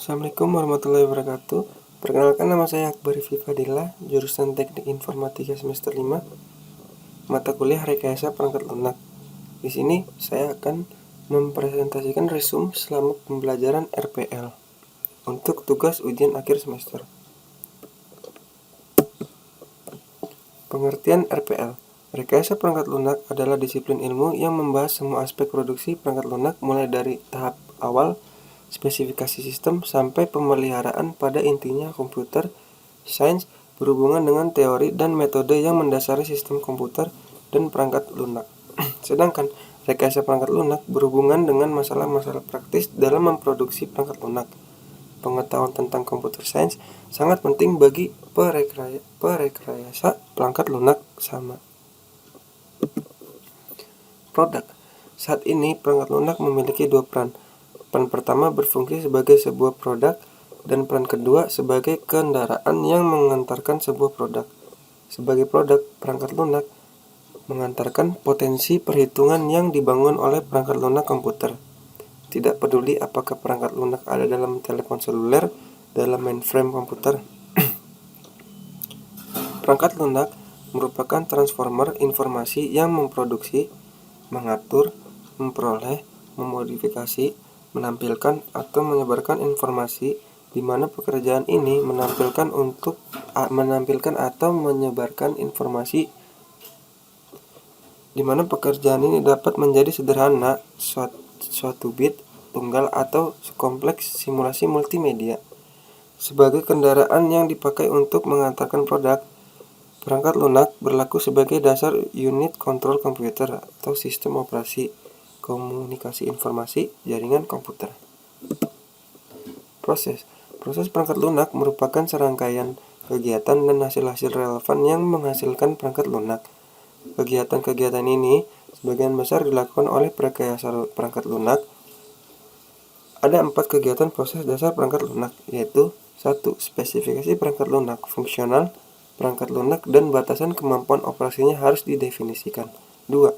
Assalamualaikum warahmatullahi wabarakatuh. Perkenalkan, nama saya Akbar Rifki Fadilah, jurusan Teknik Informatika semester 5, mata kuliah Rekayasa Perangkat Lunak. Di sini saya akan mempresentasikan resume selama pembelajaran RPL untuk tugas ujian akhir semester. Pengertian RPL. Rekayasa perangkat lunak adalah disiplin ilmu yang membahas semua aspek produksi perangkat lunak mulai dari tahap awal spesifikasi sistem sampai pemeliharaan. Pada intinya, komputer sains berhubungan dengan teori dan metode yang mendasari sistem komputer dan perangkat lunak. Sedangkan rekayasa perangkat lunak berhubungan dengan masalah-masalah praktis dalam memproduksi perangkat lunak. Pengetahuan tentang komputer sains sangat penting bagi perekayasa perangkat lunak sama. Produk. Saat ini perangkat lunak memiliki dua peran. Peran pertama berfungsi sebagai sebuah produk dan peran kedua sebagai kendaraan yang mengantarkan sebuah produk. Sebagai produk, perangkat lunak mengantarkan potensi perhitungan yang dibangun oleh perangkat lunak komputer. Tidak peduli apakah perangkat lunak ada dalam telepon seluler, dalam mainframe komputer. Perangkat lunak merupakan transformer informasi yang memproduksi, mengatur, memperoleh, memodifikasi, menampilkan atau menyebarkan informasi, di mana pekerjaan ini menampilkan atau menyebarkan informasi, di mana pekerjaan ini dapat menjadi sederhana, suatu bit tunggal atau kompleks simulasi multimedia. Sebagai kendaraan yang dipakai untuk mengantarkan produk, perangkat lunak berlaku sebagai dasar unit kontrol komputer atau sistem operasi komunikasi informasi jaringan komputer. Proses perangkat lunak merupakan serangkaian kegiatan dan hasil-hasil relevan yang menghasilkan perangkat lunak. Kegiatan-kegiatan ini sebagian besar dilakukan oleh perekayasa perangkat lunak. Ada 4 kegiatan proses dasar perangkat lunak, yaitu 1. Spesifikasi perangkat lunak fungsional. Perangkat lunak dan batasan kemampuan operasinya harus didefinisikan. 2.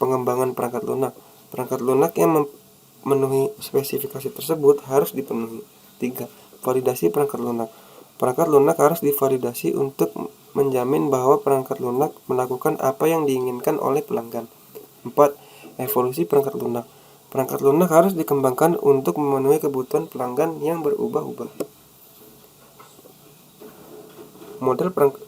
Pengembangan perangkat lunak. Perangkat lunak yang memenuhi spesifikasi tersebut harus dipenuhi. 3. Validasi perangkat lunak. Perangkat lunak harus divalidasi untuk menjamin bahwa perangkat lunak melakukan apa yang diinginkan oleh pelanggan. 4. Evolusi perangkat lunak. Perangkat lunak harus dikembangkan untuk memenuhi kebutuhan pelanggan yang berubah-ubah.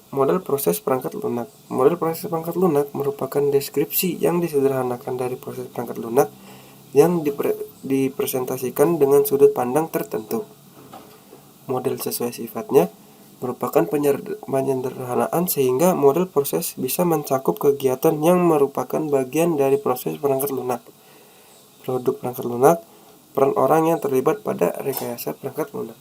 Model proses perangkat lunak. Model proses perangkat lunak merupakan deskripsi yang disederhanakan dari proses perangkat lunak yang dipresentasikan dengan sudut pandang tertentu. Model sesuai sifatnya merupakan penyederhanaan sehingga model proses bisa mencakup kegiatan yang merupakan bagian dari proses perangkat lunak. Produk perangkat lunak, peran orang yang terlibat pada rekayasa perangkat lunak.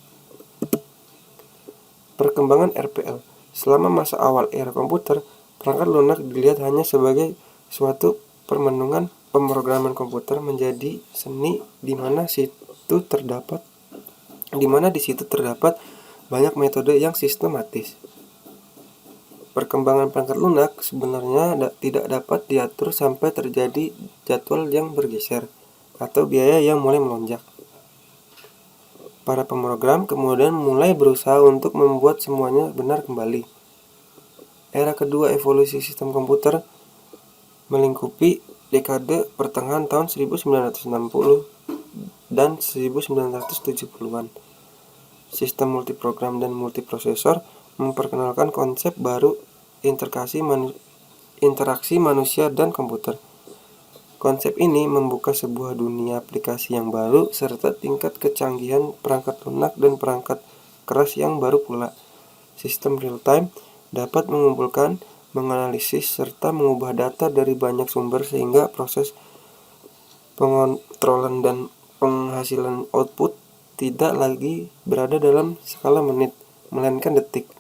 Perkembangan RPL. Selama masa awal era komputer, perangkat lunak dilihat hanya sebagai suatu permenungan pemrograman komputer menjadi seni di mana di situ terdapat banyak metode yang sistematis. Perkembangan perangkat lunak sebenarnya tidak dapat diatur sampai terjadi jadwal yang bergeser atau biaya yang mulai melonjak. Para pemrogram kemudian mulai berusaha untuk membuat semuanya benar kembali. Era kedua evolusi sistem komputer melingkupi dekade pertengahan tahun 1960 dan 1970-an. Sistem multiprogram dan multiprosesor memperkenalkan konsep baru interaksi manusia dan komputer. Konsep ini membuka sebuah dunia aplikasi yang baru serta tingkat kecanggihan perangkat lunak dan perangkat keras yang baru pula. Sistem real-time dapat mengumpulkan, menganalisis, serta mengubah data dari banyak sumber sehingga proses pengontrolan dan penghasilan output tidak lagi berada dalam skala menit, melainkan detik.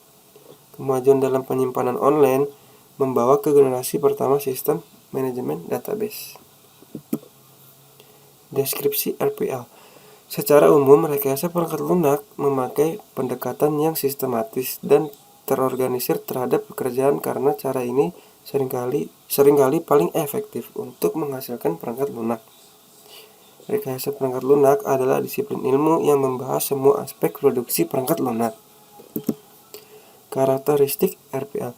Kemajuan dalam penyimpanan online membawa ke generasi pertama sistem manajemen database. Deskripsi RPL. Secara umum, rekayasa perangkat lunak memakai pendekatan yang sistematis dan terorganisir terhadap pekerjaan karena cara ini seringkali paling efektif untuk menghasilkan perangkat lunak. Rekayasa perangkat lunak adalah disiplin ilmu yang membahas semua aspek produksi perangkat lunak. Karakteristik RPA.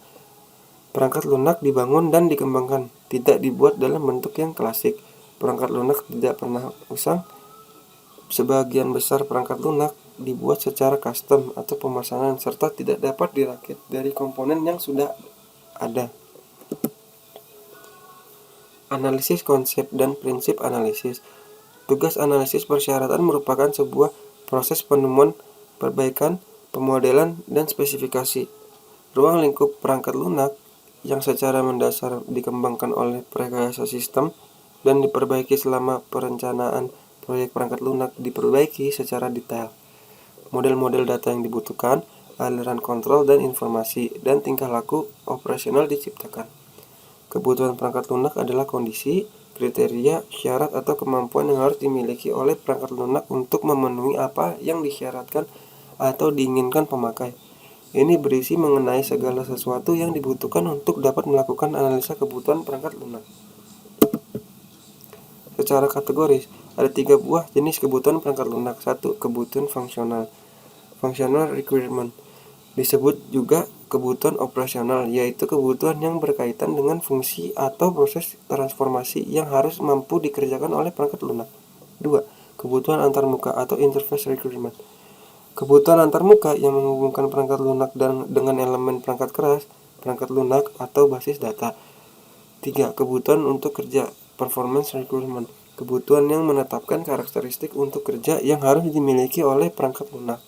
Perangkat lunak dibangun dan dikembangkan, tidak dibuat dalam bentuk yang klasik. Perangkat lunak tidak pernah usang. Sebagian besar perangkat lunak dibuat secara custom atau pemasangan serta tidak dapat dirakit dari komponen yang sudah ada. Analisis konsep dan prinsip analisis. Tugas analisis persyaratan merupakan sebuah proses penemuan, perbaikan, pemodelan, dan spesifikasi. Ruang lingkup perangkat lunak yang secara mendasar dikembangkan oleh rekayasa sistem dan diperbaiki selama perencanaan proyek perangkat lunak diperbaiki secara detail. Model-model data yang dibutuhkan, aliran kontrol dan informasi, dan tingkah laku operasional diciptakan. Kebutuhan perangkat lunak adalah kondisi, kriteria, syarat, atau kemampuan yang harus dimiliki oleh perangkat lunak untuk memenuhi apa yang disyaratkan atau diinginkan pemakai. Ini berisi mengenai segala sesuatu yang dibutuhkan untuk dapat melakukan analisa kebutuhan perangkat lunak. Secara kategoris, ada 3 buah jenis kebutuhan perangkat lunak. 1. Kebutuhan fungsional. Functional requirement. Disebut juga kebutuhan operasional, yaitu kebutuhan yang berkaitan dengan fungsi atau proses transformasi yang harus mampu dikerjakan oleh perangkat lunak. 2. Kebutuhan antarmuka atau interface requirement. Kebutuhan antarmuka yang menghubungkan perangkat lunak dengan elemen perangkat keras, perangkat lunak, atau basis data. 3. Kebutuhan untuk kerja, performance requirement. Kebutuhan yang menetapkan karakteristik untuk kerja yang harus dimiliki oleh perangkat lunak.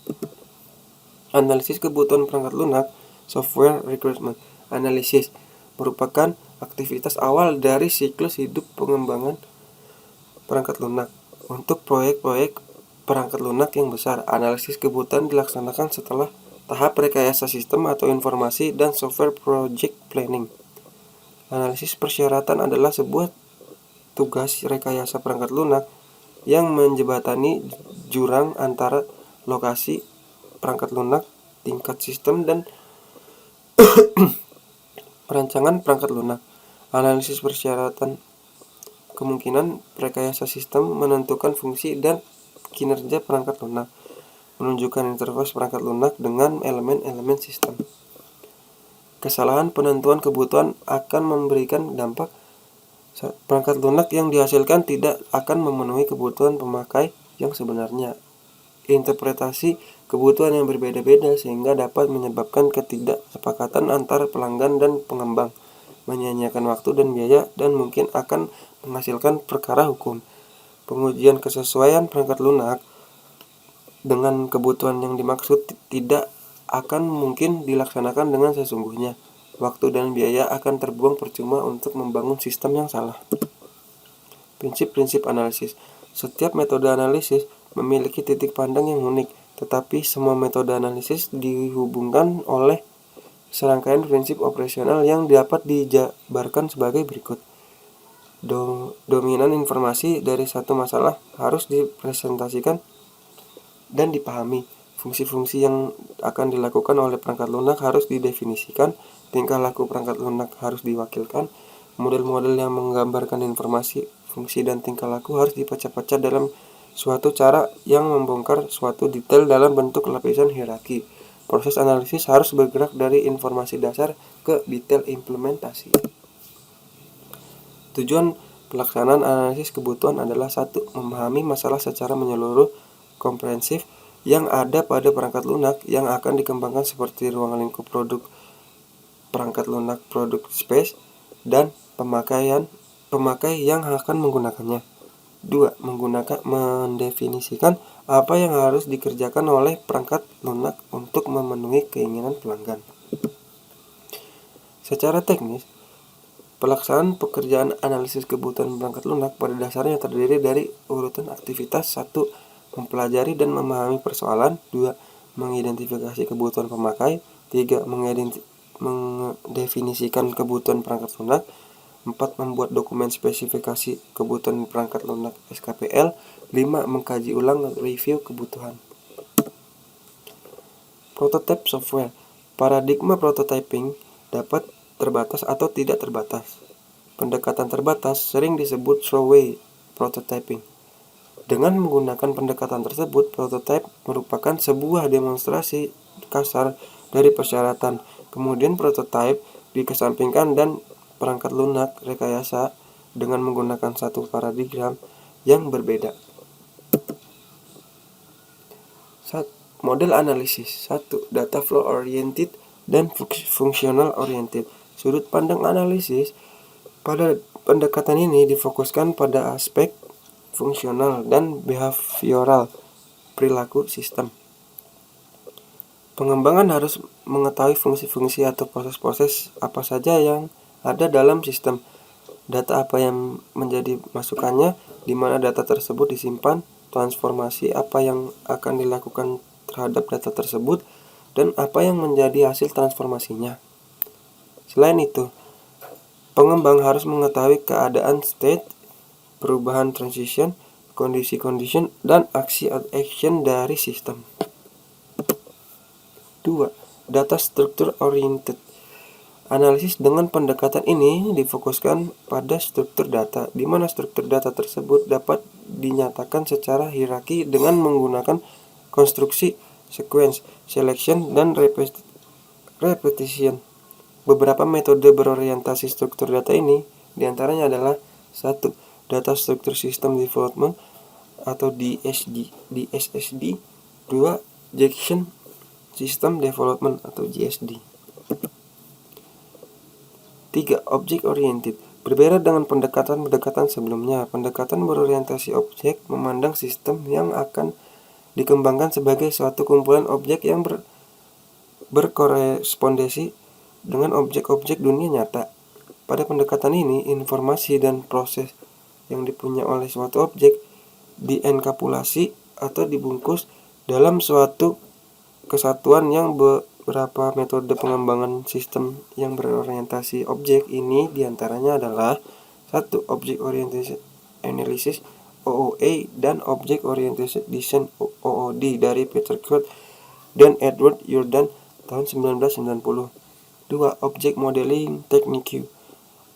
Analisis kebutuhan perangkat lunak, software requirement analysis, merupakan aktivitas awal dari siklus hidup pengembangan perangkat lunak. Untuk proyek-proyek perangkat lunak yang besar, analisis kebutuhan dilaksanakan setelah tahap rekayasa sistem atau informasi dan software project planning. Analisis persyaratan adalah sebuah tugas rekayasa perangkat lunak yang menjembatani jurang antara lokasi perangkat lunak, tingkat sistem, dan perancangan perangkat lunak. Analisis persyaratan kemungkinan rekayasa sistem menentukan fungsi dan kinerja perangkat lunak, menunjukkan interface perangkat lunak dengan elemen-elemen sistem. Kesalahan penentuan kebutuhan akan memberikan dampak. Perangkat lunak yang dihasilkan tidak akan memenuhi kebutuhan pemakai yang sebenarnya. Interpretasi kebutuhan yang berbeda-beda sehingga dapat menyebabkan ketidaksepakatan antara pelanggan dan pengembang, menyia-nyiakan waktu dan biaya, dan mungkin akan menghasilkan perkara hukum. Pengujian kesesuaian perangkat lunak dengan kebutuhan yang dimaksud tidak akan mungkin dilaksanakan dengan sesungguhnya. Waktu dan biaya akan terbuang percuma untuk membangun sistem yang salah. Prinsip-prinsip analisis. Setiap metode analisis memiliki titik pandang yang unik, tetapi semua metode analisis dihubungkan oleh serangkaian prinsip operasional yang dapat dijabarkan sebagai berikut. Dominan informasi dari satu masalah harus dipresentasikan dan dipahami. Fungsi-fungsi yang akan dilakukan oleh perangkat lunak harus didefinisikan. Tingkah laku perangkat lunak harus diwakilkan. Model-model yang menggambarkan informasi, fungsi, dan tingkah laku harus dipecah-pecah dalam suatu cara yang membongkar suatu detail dalam bentuk lapisan hierarki. Proses analisis harus bergerak dari informasi dasar ke detail implementasi. Tujuan pelaksanaan analisis kebutuhan adalah 1. Memahami masalah secara menyeluruh, komprehensif, yang ada pada perangkat lunak yang akan dikembangkan seperti ruang lingkup produk perangkat lunak, produk space, dan pemakai yang akan menggunakannya. 2. Mendefinisikan apa yang harus dikerjakan oleh perangkat lunak untuk memenuhi keinginan pelanggan. Secara teknis, pelaksanaan pekerjaan analisis kebutuhan perangkat lunak pada dasarnya terdiri dari urutan aktivitas. 1. Mempelajari dan memahami persoalan. 2. Mengidentifikasi kebutuhan pemakai. 3. Mendefinisikan kebutuhan perangkat lunak. 4. Membuat dokumen spesifikasi kebutuhan perangkat lunak SKPL. 5. Mengkaji ulang review kebutuhan. Prototype software. Paradigma prototyping dapat terbatas atau tidak terbatas. Pendekatan terbatas sering disebut throwaway prototyping. Dengan menggunakan pendekatan tersebut, prototipe merupakan sebuah demonstrasi kasar dari persyaratan. Kemudian prototipe dikesampingkan dan perangkat lunak rekayasa dengan menggunakan satu paradigma yang berbeda. Model analisis 1. Data flow oriented dan functional oriented. Sudut pandang analisis pada pendekatan ini difokuskan pada aspek fungsional dan behavioral perilaku sistem. Pengembangan harus mengetahui fungsi-fungsi atau proses-proses apa saja yang ada dalam sistem, data apa yang menjadi masukannya, di mana data tersebut disimpan, transformasi apa yang akan dilakukan terhadap data tersebut, dan apa yang menjadi hasil transformasinya. Selain itu, pengembang harus mengetahui keadaan state, perubahan transition, kondisi condition, dan aksi action dari sistem. 2. Data structure oriented. Analisis dengan pendekatan ini difokuskan pada struktur data, di mana struktur data tersebut dapat dinyatakan secara hierarki dengan menggunakan konstruksi, sequence, selection, dan repetition. Beberapa metode berorientasi struktur data ini diantaranya adalah 1. Data Structure System Development atau DSSD. 2. Jackson System Development atau JSD. 3. Object Oriented. Berbeda dengan pendekatan-pendekatan sebelumnya, pendekatan berorientasi objek memandang sistem yang akan dikembangkan sebagai suatu kumpulan objek yang berkorespondensi dengan objek-objek dunia nyata. Pada pendekatan ini, informasi dan proses yang dipunyai oleh suatu objek dienkapsulasi atau dibungkus dalam suatu kesatuan. Yang beberapa metode pengembangan sistem yang berorientasi objek ini diantaranya adalah 1. Object Oriented Analysis OOA dan Object Oriented Design OOD dari Peter Crouch dan Edward Yourdon tahun 1990. 2. Object Modeling Technique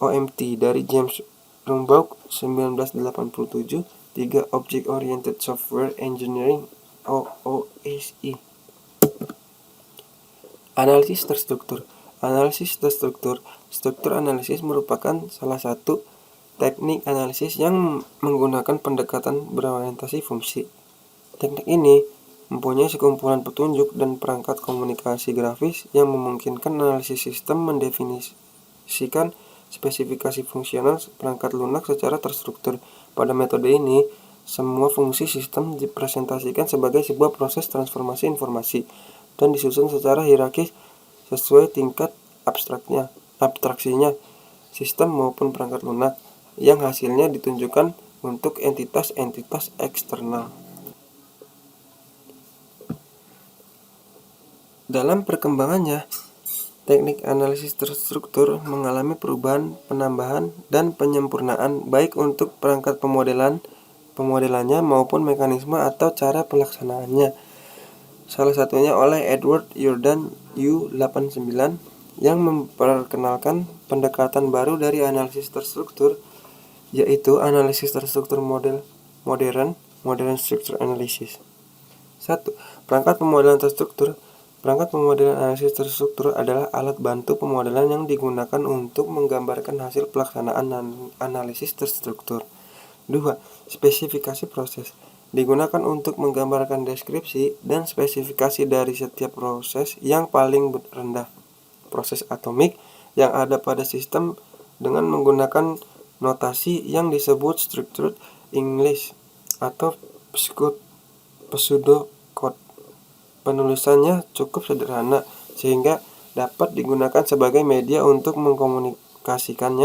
OMT dari James Rumbaugh 1987. 3. Object Oriented Software Engineering OOSE. Analisis terstruktur. Analisis terstruktur. Struktur analisis merupakan salah satu teknik analisis yang menggunakan pendekatan berorientasi fungsi. Teknik ini mempunyai sekumpulan petunjuk dan perangkat komunikasi grafis yang memungkinkan analisis sistem mendefinisikan spesifikasi fungsional perangkat lunak secara terstruktur. Pada metode ini, semua fungsi sistem dipresentasikan sebagai sebuah proses transformasi informasi dan disusun secara hierarkis sesuai tingkat abstraksinya sistem maupun perangkat lunak, yang hasilnya ditunjukkan untuk entitas-entitas eksternal. Dalam perkembangannya, teknik analisis terstruktur mengalami perubahan, penambahan, dan penyempurnaan baik untuk perangkat pemodelannya maupun mekanisme atau cara pelaksanaannya. Salah satunya oleh Edward Yourdon U89 yang memperkenalkan pendekatan baru dari analisis terstruktur, yaitu analisis terstruktur modern structure analysis. 1. Perangkat pemodelan terstruktur. Perangkat pemodelan analisis terstruktur adalah alat bantu pemodelan yang digunakan untuk menggambarkan hasil pelaksanaan analisis terstruktur. 2. Spesifikasi proses. Digunakan untuk menggambarkan deskripsi dan spesifikasi dari setiap proses yang paling rendah, proses atomik yang ada pada sistem, dengan menggunakan notasi yang disebut structured English atau pseudocode. Penulisannya cukup sederhana sehingga dapat digunakan sebagai media untuk mengkomunikasikan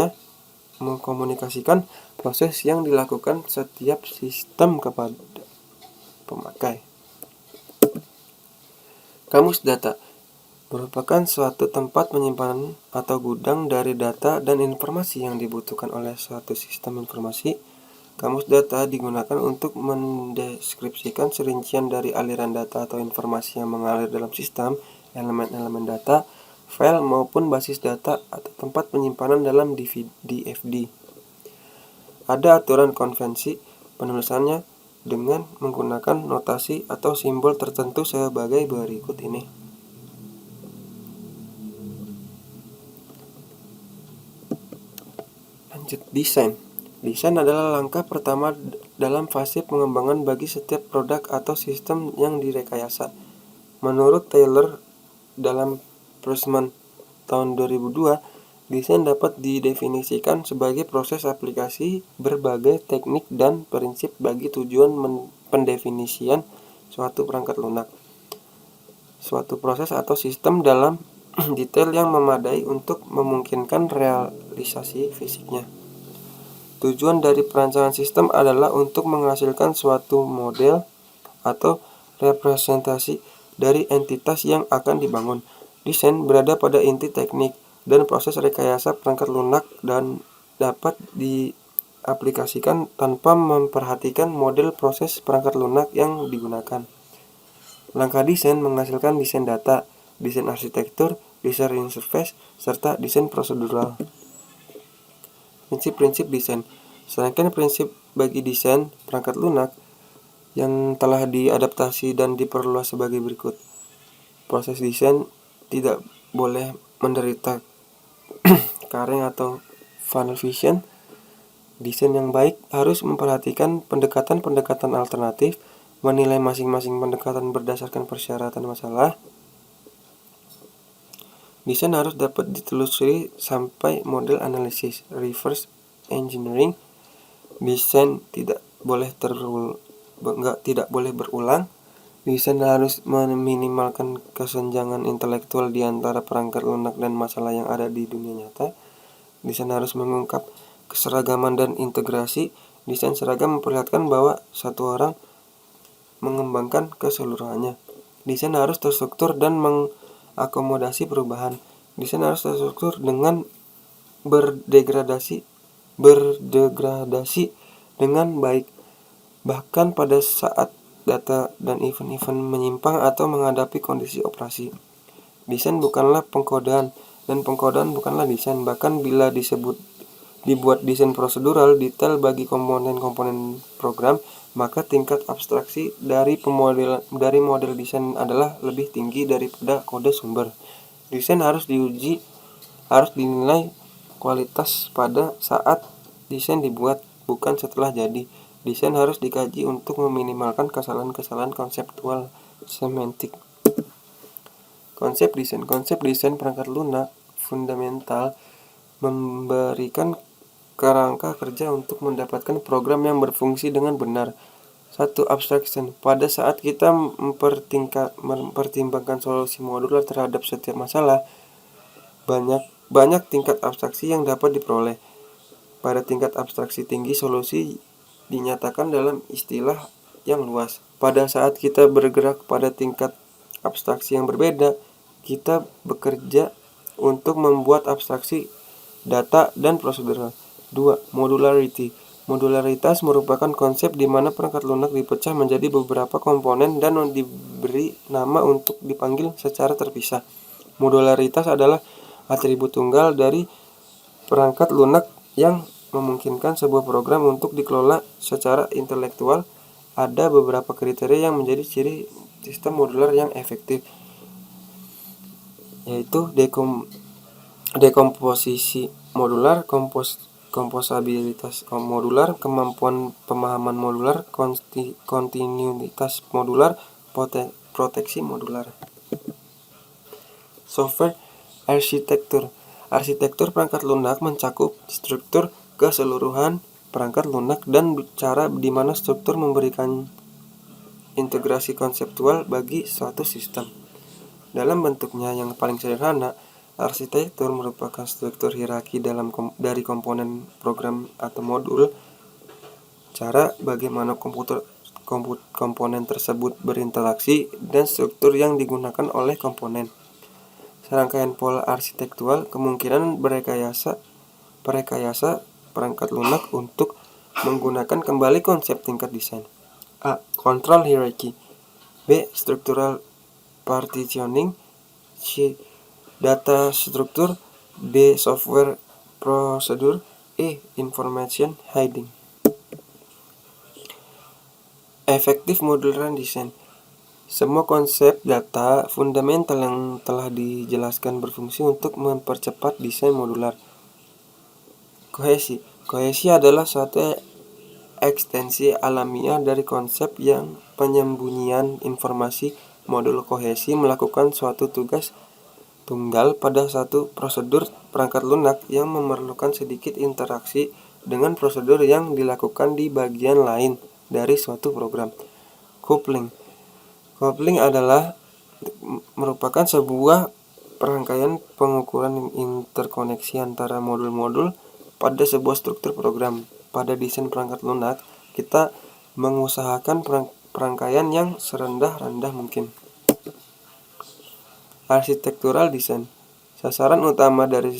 proses yang dilakukan setiap sistem kepada pemakai. Kamus data merupakan suatu tempat penyimpanan atau gudang dari data dan informasi yang dibutuhkan oleh suatu sistem informasi. Kamus data digunakan untuk mendeskripsikan serincian dari aliran data atau informasi yang mengalir dalam sistem, elemen-elemen data, file maupun basis data atau tempat penyimpanan dalam DFD. Ada aturan konvensi penulisannya dengan menggunakan notasi atau simbol tertentu sebagai berikut ini. Lanjut, desain. Desain adalah langkah pertama dalam fase pengembangan bagi setiap produk atau sistem yang direkayasa. Menurut Taylor dalam Pressman tahun 2002, desain dapat didefinisikan sebagai proses aplikasi berbagai teknik dan prinsip bagi tujuan pendefinisian suatu perangkat lunak, suatu proses atau sistem dalam detail yang memadai untuk memungkinkan realisasi fisiknya. Tujuan dari perancangan sistem adalah untuk menghasilkan suatu model atau representasi dari entitas yang akan dibangun. Desain berada pada inti teknik dan proses rekayasa perangkat lunak dan dapat diaplikasikan tanpa memperhatikan model proses perangkat lunak yang digunakan. Langkah desain menghasilkan desain data, desain arsitektur, desain interface, serta desain prosedural. Prinsip-prinsip desain. Serangkaian prinsip bagi desain perangkat lunak yang telah diadaptasi dan diperluas sebagai berikut. Proses desain tidak boleh menderita kareng atau funnel vision. Desain yang baik harus memperhatikan pendekatan-pendekatan alternatif, menilai masing-masing pendekatan berdasarkan persyaratan masalah. Desain harus dapat ditelusuri sampai model analisis, reverse engineering. Desain tidak boleh berulang. Desain harus meminimalkan kesenjangan intelektual di antara perangkat lunak dan masalah yang ada di dunia nyata. Desain harus mengungkap keseragaman dan integrasi. Desain seragam memperlihatkan bahwa satu orang mengembangkan keseluruhannya. Desain harus terstruktur dan mengakomodasi perubahan. Desain harus terstruktur dengan berdegradasi dengan baik, bahkan pada saat data dan event-event menyimpang atau menghadapi kondisi operasi. Desain bukanlah pengkodean, dan pengkodean bukanlah desain. Bahkan bila dibuat desain prosedural detail bagi komponen-komponen program, maka tingkat abstraksi dari model desain adalah lebih tinggi daripada kode sumber. Desain harus dinilai kualitas pada saat desain dibuat, bukan setelah jadi. Desain harus dikaji untuk meminimalkan kesalahan-kesalahan konseptual semantik. Konsep desain perangkat lunak fundamental memberikan kerangka kerja untuk mendapatkan program yang berfungsi dengan benar. 1. Abstraction. Pada saat kita mempertimbangkan solusi modular terhadap setiap masalah, banyak tingkat abstraksi yang dapat diperoleh. Pada tingkat abstraksi tinggi, solusi dinyatakan dalam istilah yang luas. Pada saat kita bergerak pada tingkat abstraksi yang berbeda, kita bekerja untuk membuat abstraksi data dan prosedural. 2. Modularity. Modularitas merupakan konsep di mana perangkat lunak dipecah menjadi beberapa komponen dan diberi nama untuk dipanggil secara terpisah. Modularitas adalah atribut tunggal dari perangkat lunak yang memungkinkan sebuah program untuk dikelola secara intelektual. Ada beberapa kriteria yang menjadi ciri sistem modular yang efektif, yaitu dekomposisi modular, komposabilitas modular, kemampuan pemahaman modular, kontinuitas modular, proteksi modular. Software arsitektur. Arsitektur perangkat lunak mencakup struktur keseluruhan perangkat lunak dan cara di mana struktur memberikan integrasi konseptual bagi suatu sistem. Dalam bentuknya yang paling sederhana, arsitektur merupakan struktur hierarki dari komponen program atau modul, cara bagaimana komponen tersebut berinteraksi, dan struktur yang digunakan oleh komponen. Serangkaian pola arsitektural kemungkinan berekayasa perangkat lunak untuk menggunakan kembali konsep tingkat desain. A. Control hierarchy. B. Structural partitioning. C. Data struktur. D. Software procedure. E. Information hiding. Efektif modular design. Semua konsep data fundamental yang telah dijelaskan berfungsi untuk mempercepat desain modular. Kohesi. Kohesi adalah suatu ekstensi alamiah dari konsep yang penyembunyian informasi. Modul kohesi melakukan suatu tugas tunggal pada satu prosedur perangkat lunak yang memerlukan sedikit interaksi dengan prosedur yang dilakukan di bagian lain dari suatu program. Coupling. Coupling adalah merupakan sebuah perangkaian pengukuran interkoneksi antara modul-modul pada sebuah struktur program. Pada desain perangkat lunak, kita mengusahakan perangkaian yang serendah-rendah mungkin. Arsitektural design. Sasaran utama dari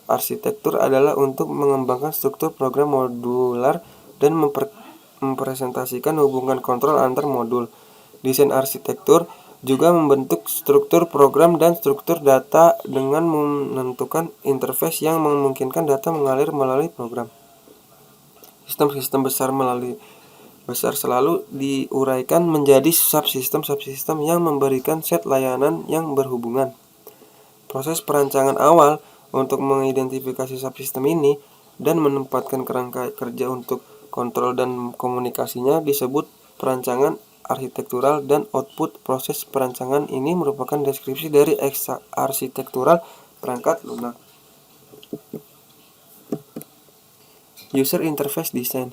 arsitektur adalah untuk mengembangkan struktur program modular dan mempresentasikan hubungan kontrol antar modul. Desain arsitektur juga membentuk struktur program dan struktur data dengan menentukan interface yang memungkinkan data mengalir melalui program. Sistem-sistem besar selalu diuraikan menjadi subsistem-subsistem yang memberikan set layanan yang berhubungan. Proses perancangan awal untuk mengidentifikasi subsistem ini dan menempatkan kerangka kerja untuk kontrol dan komunikasinya disebut perancangan arsitektural, dan output proses perancangan ini merupakan deskripsi dari arsitektural perangkat lunak. User interface design.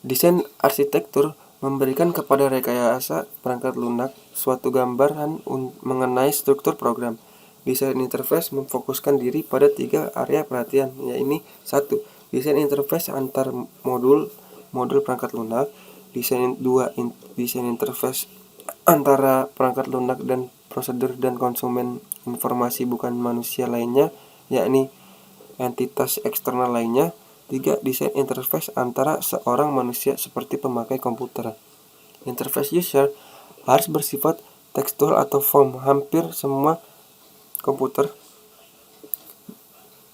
Desain arsitektur memberikan kepada rekayasa perangkat lunak suatu gambaran mengenai struktur program. Desain interface memfokuskan diri pada 3 area perhatian, yaitu 1. Desain interface antar modul perangkat lunak. Desain interface antara perangkat lunak dan prosedur dan konsumen informasi bukan manusia lainnya, yakni entitas eksternal lainnya. 3. Desain interface antara seorang manusia seperti pemakai komputer. Interface user harus bersifat tekstual atau form. Hampir semua komputer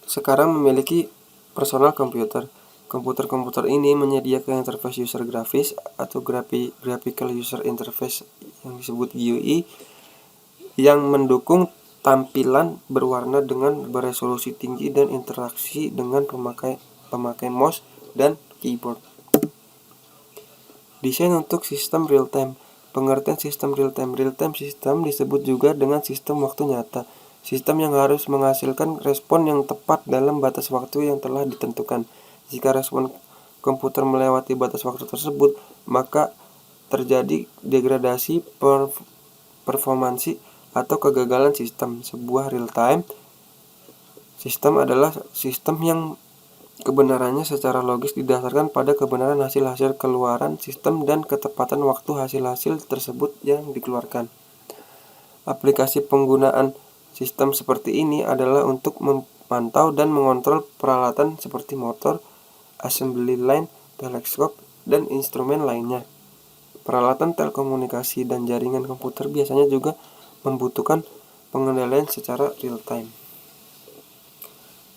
sekarang memiliki personal computer. Komputer-komputer ini menyediakan interface user grafis atau graphical user interface yang disebut GUI yang mendukung tampilan berwarna dengan beresolusi tinggi dan interaksi dengan pemakai mouse dan keyboard. Desain untuk sistem real-time. Pengertian sistem real-time. Real-time system disebut juga dengan sistem waktu nyata. Sistem yang harus menghasilkan respon yang tepat dalam batas waktu yang telah ditentukan. Jika respon komputer melewati batas waktu tersebut, maka terjadi degradasi performansi atau kegagalan sistem. Sebuah real-time sistem adalah sistem yang kebenarannya secara logis didasarkan pada kebenaran hasil-hasil keluaran sistem dan ketepatan waktu hasil-hasil tersebut yang dikeluarkan. Aplikasi penggunaan sistem seperti ini adalah untuk memantau dan mengontrol peralatan seperti motor, assembly line, teleskop, dan instrumen lainnya. Peralatan telekomunikasi dan jaringan komputer biasanya juga membutuhkan pengendalian secara real-time.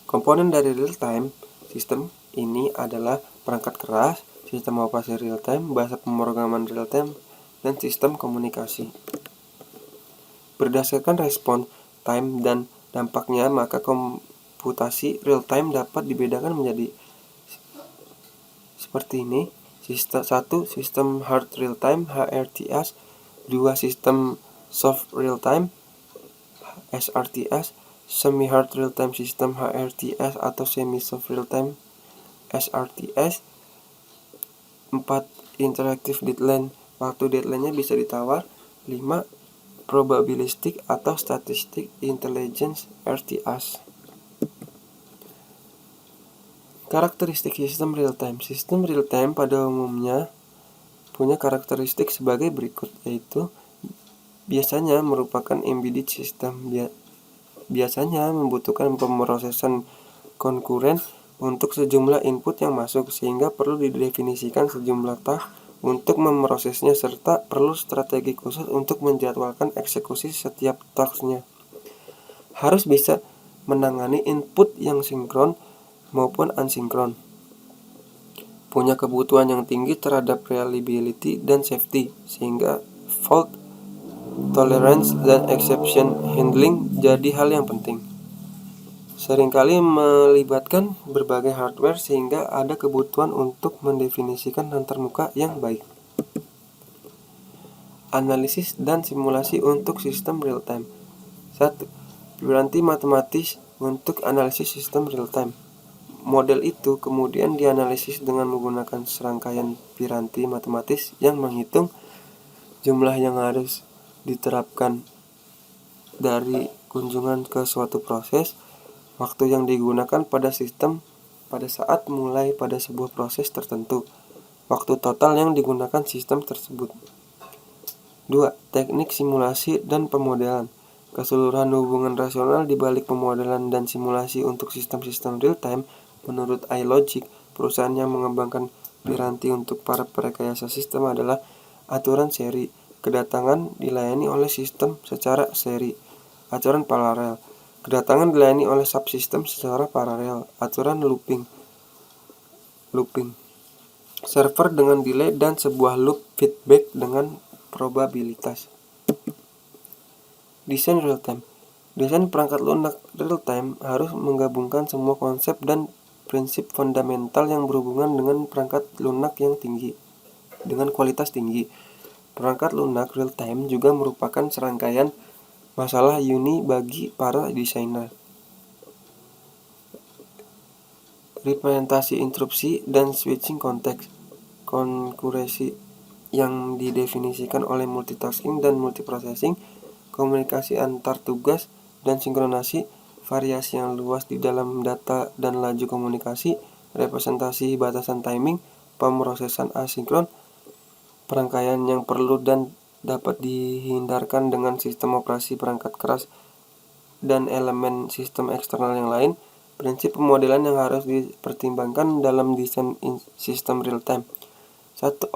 Komponen dari real-time sistem ini adalah perangkat keras, sistem operasi real-time, bahasa pemrograman real-time, dan sistem komunikasi. Berdasarkan respon time dan dampaknya, maka komputasi real-time dapat dibedakan menjadi seperti ini. 1. Sistem hard real-time (HRTS). 2. Sistem soft real-time (SRTS). Semi-hard real-time system (HRTS) atau semi-soft real-time (SRTS). 4. Interactive deadline. Waktu deadline-nya bisa ditawar. 5. Probabilistic atau statistic intelligence (RTS). Karakteristik sistem real-time. Sistem real-time pada umumnya punya karakteristik sebagai berikut, yaitu biasanya merupakan embedded system. Biasanya membutuhkan pemrosesan konkuren untuk sejumlah input yang masuk, sehingga perlu didefinisikan sejumlah task untuk memprosesnya, serta perlu strategi khusus untuk menjadwalkan eksekusi setiap tasknya. Harus bisa menangani input yang sinkron maupun asinkron. punya kebutuhan yang tinggi terhadap reliability dan safety, sehingga fault tolerance dan exception handling jadi hal yang penting. Seringkali melibatkan berbagai hardware sehingga ada kebutuhan untuk mendefinisikan antarmuka yang baik. Analisis dan simulasi untuk sistem real-time. 1. Piranti matematis untuk analisis sistem real-time. Model itu kemudian dianalisis dengan menggunakan serangkaian piranti matematis yang menghitung jumlah yang harus diterapkan dari kunjungan ke suatu proses, waktu yang digunakan pada sistem pada saat mulai pada sebuah proses tertentu, waktu total yang digunakan sistem tersebut. 2. Teknik simulasi dan pemodelan. Keseluruhan hubungan rasional di balik pemodelan dan simulasi untuk sistem-sistem real-time. Menurut iLogic, perusahaan yang mengembangkan piranti untuk para perekayasa sistem adalah aturan seri. Kedatangan dilayani oleh sistem secara seri. Aturan paralel. Kedatangan dilayani oleh subsistem secara paralel. Aturan looping. Server dengan delay dan sebuah loop feedback dengan probabilitas. Desain real-time. Desain perangkat lunak real-time harus menggabungkan semua konsep dan prinsip fundamental yang berhubungan dengan perangkat lunak yang tinggi, dengan kualitas tinggi. Perangkat lunak real-time juga merupakan serangkaian masalah uni bagi para desainer. Representasi interupsi dan switching konteks. Konkuresi yang didefinisikan oleh multitasking dan multiprocessing, komunikasi antar tugas dan sinkronasi, variasi yang luas di dalam data dan laju komunikasi, representasi batasan timing, pemrosesan asinkron, perangkaian yang perlu dan dapat dihindarkan dengan sistem operasi perangkat keras dan elemen sistem eksternal yang lain, prinsip pemodelan yang harus dipertimbangkan dalam desain sistem real-time. 1.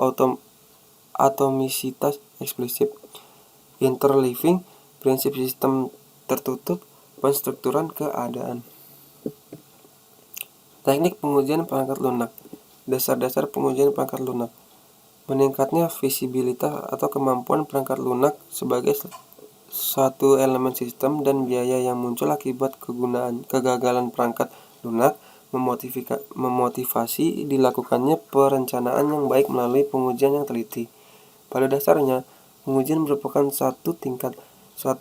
Atomisitas eksplisit. Interleaving, prinsip sistem tertutup, penstrukturan keadaan. Teknik pengujian perangkat lunak. Dasar-dasar pengujian perangkat lunak. Meningkatnya visibilitas atau kemampuan perangkat lunak sebagai satu elemen sistem dan biaya yang muncul akibat kegagalan perangkat lunak memotivasi dilakukannya perencanaan yang baik melalui pengujian yang teliti. Pada dasarnya, pengujian merupakan satu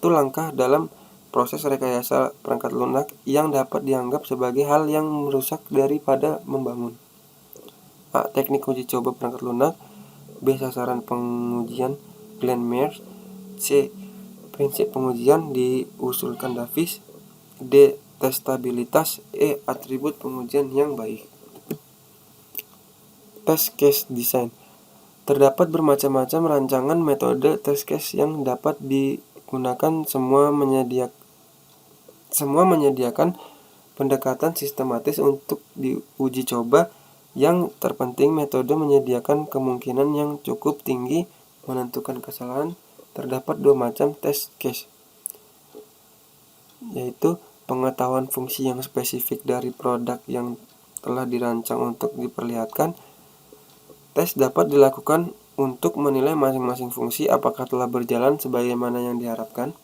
langkah dalam proses rekayasa perangkat lunak yang dapat dianggap sebagai hal yang merusak daripada membangun. A. Teknik uji coba perangkat lunak. B. Sasaran pengujian Glenn Mears. C. Prinsip pengujian diusulkan Davis. D. Testabilitas. E. Atribut pengujian yang baik. Test case design. Terdapat bermacam-macam rancangan metode test case yang dapat digunakan, semua menyediakan pendekatan sistematis untuk diuji coba. Yang terpenting, metode menyediakan kemungkinan yang cukup tinggi menentukan kesalahan. Terdapat dua macam test case, yaitu pengetahuan fungsi yang spesifik dari produk yang telah dirancang untuk diperlihatkan. Tes dapat dilakukan untuk menilai masing-masing fungsi apakah telah berjalan sebagaimana yang diharapkan.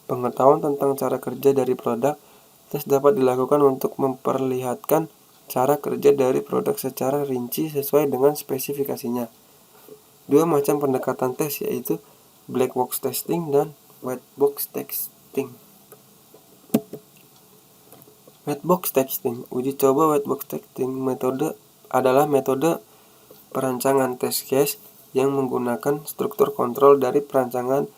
Pengetahuan tentang cara kerja dari produk. Tes dapat dilakukan untuk memperlihatkan cara kerja dari produk secara rinci sesuai dengan spesifikasinya. Dua macam pendekatan tes, yaitu black box testing dan white box testing. White box testing. Uji coba white box testing adalah metode perancangan test case yang menggunakan struktur kontrol dari perancangan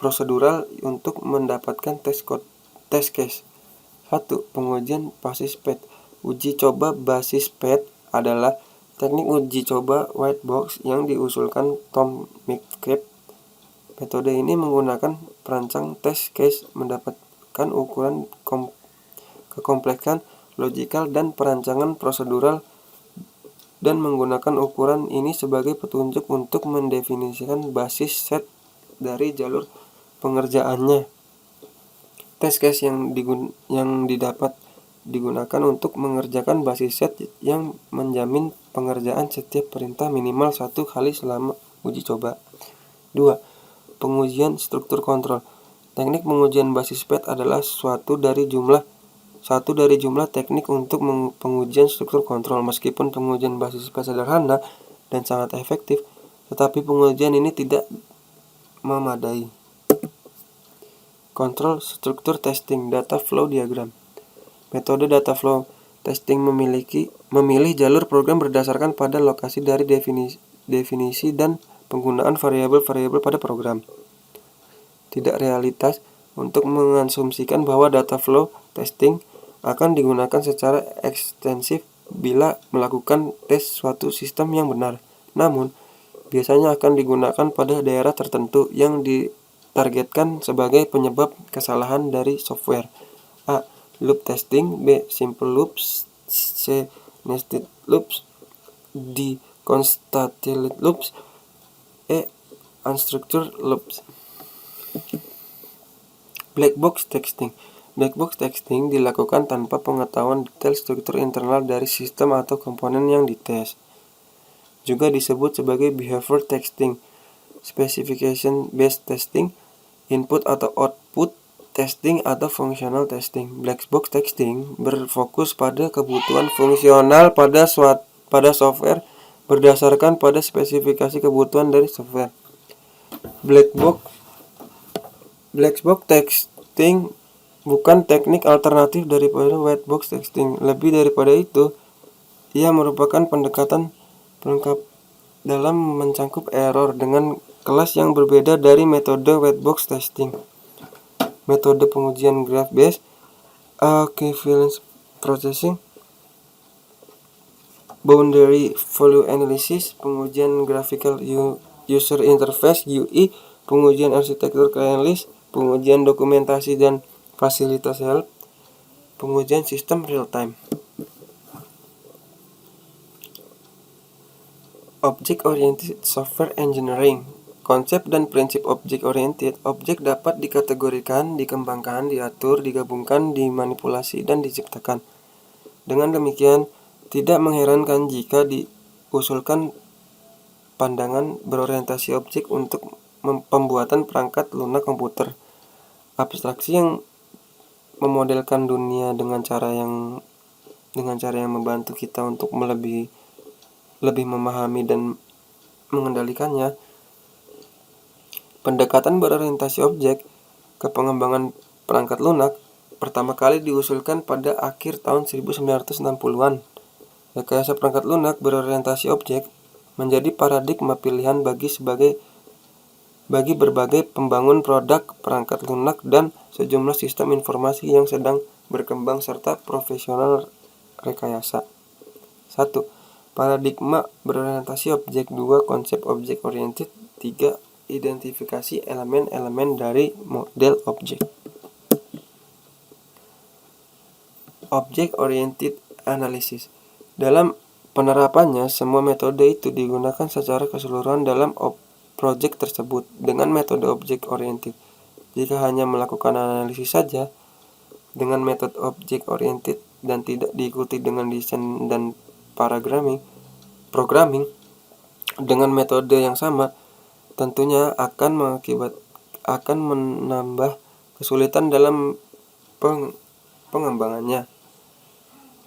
prosedural untuk mendapatkan test case. 1. Pengujian basis PET. Uji coba basis PET adalah teknik uji coba white box yang diusulkan Tom McCabe. Metode ini menggunakan perancang test case mendapatkan ukuran kekompleksan logikal dan perancangan prosedural dan menggunakan ukuran ini sebagai petunjuk untuk mendefinisikan basis set dari jalur pengerjaannya. Test case yang didapat digunakan untuk mengerjakan basis set yang menjamin pengerjaan setiap perintah minimal 1 kali selama uji coba. 2. Pengujian struktur kontrol. Teknik pengujian basis PET adalah satu dari jumlah teknik untuk pengujian struktur kontrol. Meskipun pengujian basis PET sederhana dan sangat efektif, tetapi pengujian ini tidak memadai. Kontrol struktur testing data flow diagram. Metode data flow testing memilih jalur program berdasarkan pada lokasi dari definisi dan penggunaan variabel-variabel pada program. Tidak realitas untuk mengasumsikan bahwa data flow testing akan digunakan secara ekstensif bila melakukan tes suatu sistem yang benar. Namun, biasanya akan digunakan pada daerah tertentu yang ditargetkan sebagai penyebab kesalahan dari software. A. Loop testing. B. Simple loops. C. Nested loops. D. Concatenated loops. E. Unstructured loops. Black box testing. Black box testing dilakukan tanpa pengetahuan detail struktur internal dari sistem atau komponen yang dites. Juga disebut sebagai behavior testing, specification based testing, input atau output testing atau functional testing. Black box testing berfokus pada kebutuhan fungsional pada software berdasarkan pada spesifikasi kebutuhan dari software. Black box testing bukan teknik alternatif daripada white box testing. Lebih daripada itu, ia merupakan pendekatan pelengkap dalam mencangkup error dengan kelas yang berbeda dari metode white box testing. Metode pengujian graph-based equivalence processing, boundary value analysis, pengujian graphical user interface (UI), pengujian arsitektur client list, pengujian dokumentasi dan fasilitas help, pengujian sistem real time. Object-oriented software engineering. Konsep dan prinsip object-oriented. Objek dapat dikategorikan, dikembangkan, diatur, digabungkan, dimanipulasi, dan diciptakan. Dengan demikian, tidak mengherankan jika diusulkan pandangan berorientasi objek untuk pembuatan perangkat lunak komputer. Abstraksi yang memodelkan dunia dengan cara yang membantu kita untuk lebih memahami dan mengendalikannya. Pendekatan berorientasi objek ke pengembangan perangkat lunak pertama kali diusulkan pada akhir tahun 1960-an. Rekayasa perangkat lunak berorientasi objek menjadi paradigma pilihan bagi berbagai pembangun produk perangkat lunak dan sejumlah sistem informasi yang sedang berkembang serta profesional rekayasa. 1. Paradigma berorientasi objek. 2. Konsep objek oriented. 3. Identifikasi elemen-elemen dari model objek. Object oriented analysis. Dalam penerapannya, semua metode itu digunakan secara keseluruhan dalam project tersebut. Dengan metode object oriented, jika hanya melakukan analisis saja dengan metode object oriented dan tidak diikuti dengan desain dan programming dengan metode yang sama, tentunya akan menambah kesulitan dalam pengembangannya.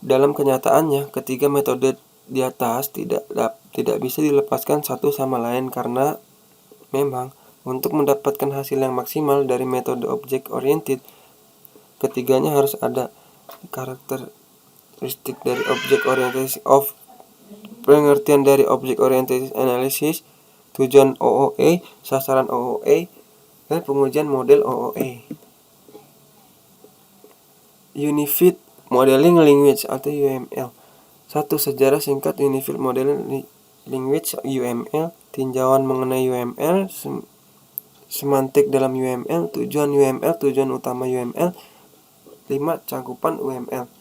Dalam kenyataannya, ketiga metode di atas tidak bisa dilepaskan satu sama lain karena memang untuk mendapatkan hasil yang maksimal dari metode object oriented, ketiganya harus ada. Karakteristik dari object oriented pengertian dari object oriented analysis, tujuan OOA, sasaran OOA, dan pengujian model OOA. Unified Modeling Language atau UML. 1. Sejarah singkat Unified Modeling Language UML, tinjauan mengenai UML, semantik dalam UML, tujuan UML, tujuan utama UML. 5. Cangkupan UML.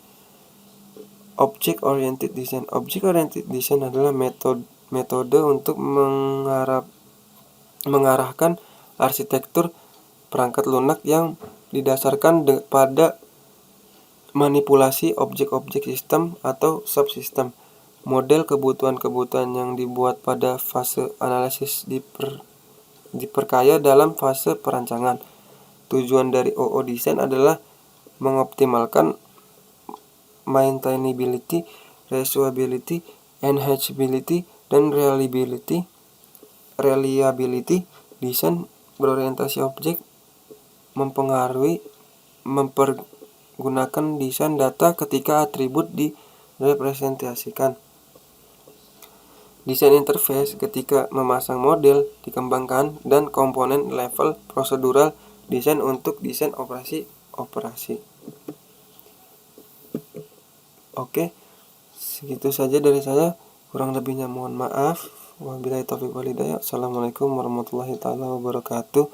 Object Oriented Design. Object Oriented Design adalah metode untuk mengarahkan arsitektur perangkat lunak yang didasarkan pada manipulasi objek-objek sistem atau subsistem. Model kebutuhan-kebutuhan yang dibuat pada fase analisis diperkaya dalam fase perancangan. Tujuan dari OO design adalah mengoptimalkan maintainability, reusability, enhanceability, dan reliability. Desain berorientasi objek mempergunakan desain data ketika atribut direpresentasikan. Desain interface ketika memasang model dikembangkan, dan komponen level prosedural desain untuk desain operasi. Oke, segitu saja dari saya. Kurang lebihnya mohon maaf. Wabillahi taufiq wal hidayah. Assalamualaikum warahmatullahi taala wabarakatuh.